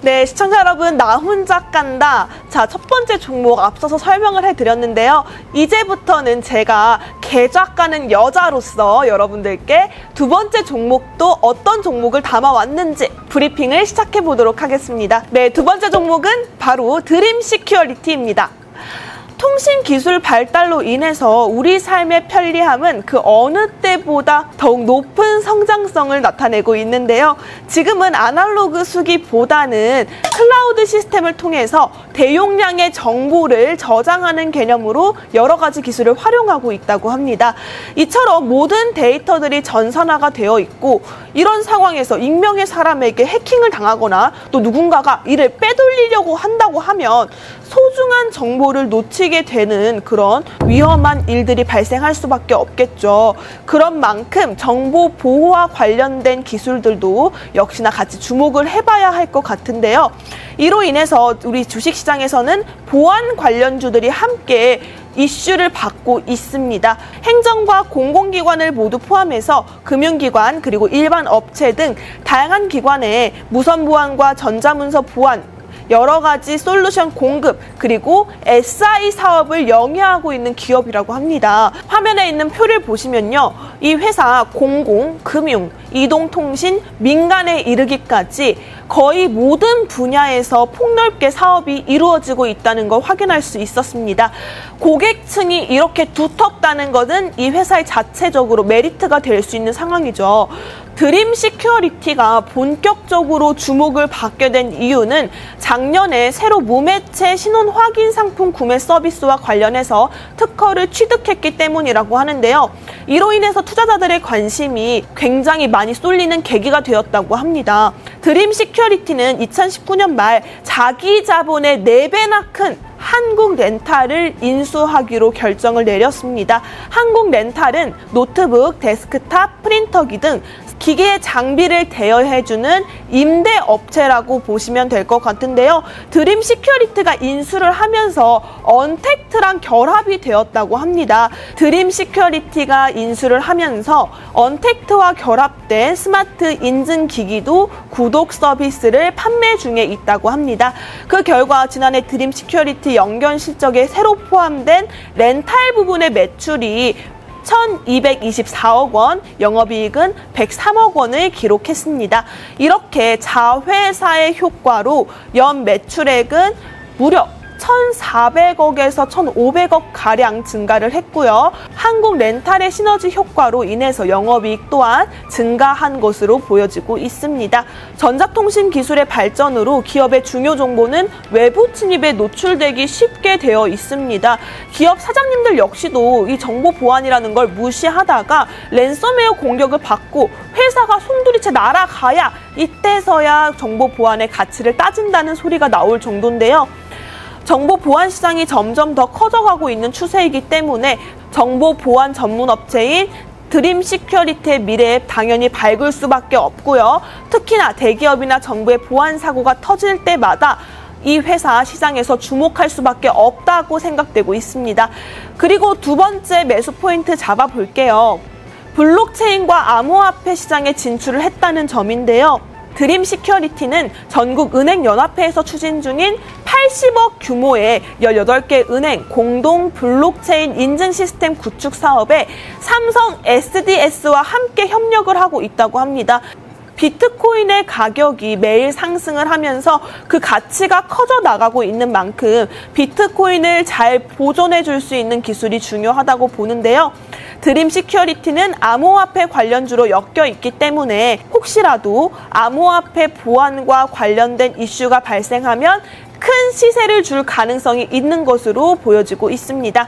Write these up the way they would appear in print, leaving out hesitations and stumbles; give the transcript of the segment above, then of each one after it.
네, 시청자 여러분, 나 혼자 깐다. 자, 첫 번째 종목 앞서서 설명을 해드렸는데요. 이제부터는 제가 계좌 까는 여자로서 여러분들께 두 번째 종목도 어떤 종목을 담아왔는지 브리핑을 시작해 보도록 하겠습니다. 네, 두 번째 종목은 바로 드림 시큐어리티입니다. 통신 기술 발달로 인해서 우리 삶의 편리함은 그 어느 때보다 더욱 높은 성장성을 나타내고 있는데요. 지금은 아날로그 수기보다는 클라우드 시스템을 통해서 대용량의 정보를 저장하는 개념으로 여러 가지 기술을 활용하고 있다고 합니다. 이처럼 모든 데이터들이 전산화가 되어 있고 이런 상황에서 익명의 사람에게 해킹을 당하거나 또 누군가가 이를 빼돌리려고 한다고 하면 소중한 정보를 놓치게 되는 그런 위험한 일들이 발생할 수밖에 없겠죠. 그런 만큼 정보 보호와 관련된 기술들도 역시나 같이 주목을 해봐야 할 것 같은데요. 이로 인해서 우리 주식시장에서는 보안 관련주들이 함께 이슈를 받고 있습니다. 행정과 공공기관을 모두 포함해서 금융기관 그리고 일반 업체 등 다양한 기관의 무선 보안과 전자문서 보안 여러 가지 솔루션 공급 그리고 SI 사업을 영위하고 있는 기업이라고 합니다. 화면에 있는 표를 보시면요. 이 회사 공공, 금융, 이동통신, 민간에 이르기까지 거의 모든 분야에서 폭넓게 사업이 이루어지고 있다는 걸 확인할 수 있었습니다. 고객층이 이렇게 두텁다는 것은 이 회사의 자체적으로 메리트가 될 수 있는 상황이죠. 드림 시큐어리티가 본격적으로 주목을 받게 된 이유는 작년에 새로 무매체 신원 확인 상품 구매 서비스와 관련해서 특허를 취득했기 때문이라고 하는데요. 이로 인해서 투자자들의 관심이 굉장히 많이 쏠리는 계기가 되었다고 합니다. 드림 시큐어리티는 2019년 말 자기 자본의 4배나 큰 한국렌탈을 인수하기로 결정을 내렸습니다. 한국렌탈은 노트북, 데스크탑, 프린터기 등 기계 장비를 대여해주는 임대업체라고 보시면 될 것 같은데요. 드림 시큐어리티가 인수를 하면서 언택트랑 결합이 되었다고 합니다. 드림 시큐어리티가 인수를 하면서 언택트와 결합된 스마트 인증기기도 구독 서비스를 판매 중에 있다고 합니다. 그 결과 지난해 드림 시큐어리티 연결 실적에 새로 포함된 렌탈 부분의 매출이 1,224억 원, 영업이익은 103억 원을 기록했습니다. 이렇게 자회사의 효과로 연 매출액은 무려 1,400억에서 1,500억 가량 증가를 했고요. 한국 렌탈의 시너지 효과로 인해서 영업이익 또한 증가한 것으로 보여지고 있습니다. 전자통신 기술의 발전으로 기업의 중요 정보는 외부 침입에 노출되기 쉽게 되어 있습니다. 기업 사장님들 역시도 이 정보 보안이라는 걸 무시하다가 랜섬웨어 공격을 받고 회사가 송두리째 날아가야 이때서야 정보 보안의 가치를 따진다는 소리가 나올 정도인데요. 정보 보안 시장이 점점 더 커져가고 있는 추세이기 때문에 정보 보안 전문 업체인 드림 시큐어리티의 미래에 당연히 밝을 수밖에 없고요. 특히나 대기업이나 정부의 보안 사고가 터질 때마다 이 회사 시장에서 주목할 수밖에 없다고 생각되고 있습니다. 그리고 두 번째 매수 포인트 잡아볼게요. 블록체인과 암호화폐 시장에 진출을 했다는 점인데요. 드림 시큐어리티는 전국 은행연합회에서 추진 중인 80억 규모의 18개 은행 공동 블록체인 인증 시스템 구축 사업에 삼성 SDS와 함께 협력을 하고 있다고 합니다. 비트코인의 가격이 매일 상승을 하면서 그 가치가 커져 나가고 있는 만큼 비트코인을 잘 보존해 줄 수 있는 기술이 중요하다고 보는데요. 드림 시큐어리티는 암호화폐 관련주로 엮여 있기 때문에 혹시라도 암호화폐 보안과 관련된 이슈가 발생하면 큰 시세를 줄 가능성이 있는 것으로 보여지고 있습니다.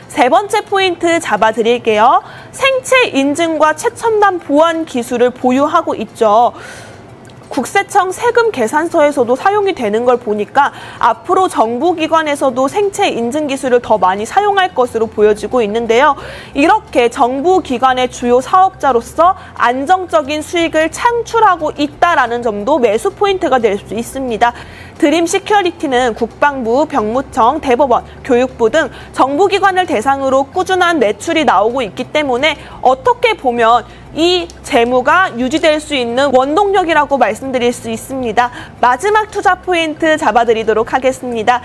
세 번째 포인트 잡아드릴게요. 생체 인증과 최첨단 보안 기술을 보유하고 있죠. 국세청 세금 계산서에서도 사용이 되는 걸 보니까 앞으로 정부기관에서도 생체 인증 기술을 더 많이 사용할 것으로 보여지고 있는데요. 이렇게 정부기관의 주요 사업자로서 안정적인 수익을 창출하고 있다라는 점도 매수 포인트가 될 수 있습니다. 드림 시큐리티는 국방부, 병무청, 대법원, 교육부 등 정부기관을 대상으로 꾸준한 매출이 나오고 있기 때문에 어떻게 보면 이 재무가 유지될 수 있는 원동력이라고 말씀드릴 수 있습니다. 마지막 투자 포인트 잡아드리도록 하겠습니다.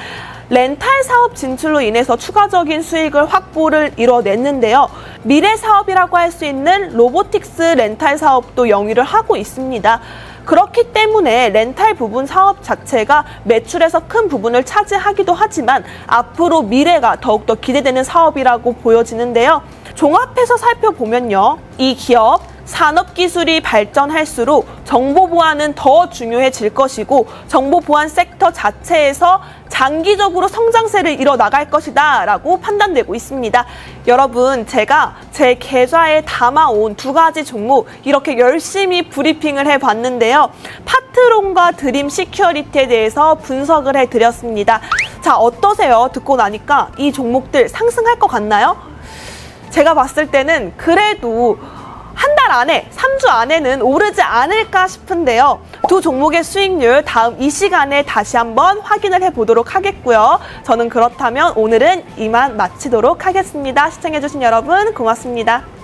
렌탈 사업 진출로 인해서 추가적인 수익을 확보를 이뤄냈는데요. 미래 사업이라고 할 수 있는 로보틱스 렌탈 사업도 영위를 하고 있습니다. 그렇기 때문에 렌탈 부분 사업 자체가 매출에서 큰 부분을 차지하기도 하지만 앞으로 미래가 더욱더 기대되는 사업이라고 보여지는데요. 종합해서 살펴보면요. 이 기업 산업기술이 발전할수록 정보보안은 더 중요해질 것이고 정보보안 섹터 자체에서 장기적으로 성장세를 이뤄나갈 것이다 라고 판단되고 있습니다. 여러분, 제가 제 계좌에 담아온 두 가지 종목 이렇게 열심히 브리핑을 해봤는데요. 파트론과 드림 시큐리티에 대해서 분석을 해드렸습니다. 자, 어떠세요? 듣고 나니까 이 종목들 상승할 것 같나요? 제가 봤을 때는 그래도 한 달 안에, 3주 안에는 오르지 않을까 싶은데요. 두 종목의 수익률 다음 이 시간에 다시 한번 확인을 해보도록 하겠고요. 저는 그렇다면 오늘은 이만 마치도록 하겠습니다. 시청해주신 여러분 고맙습니다.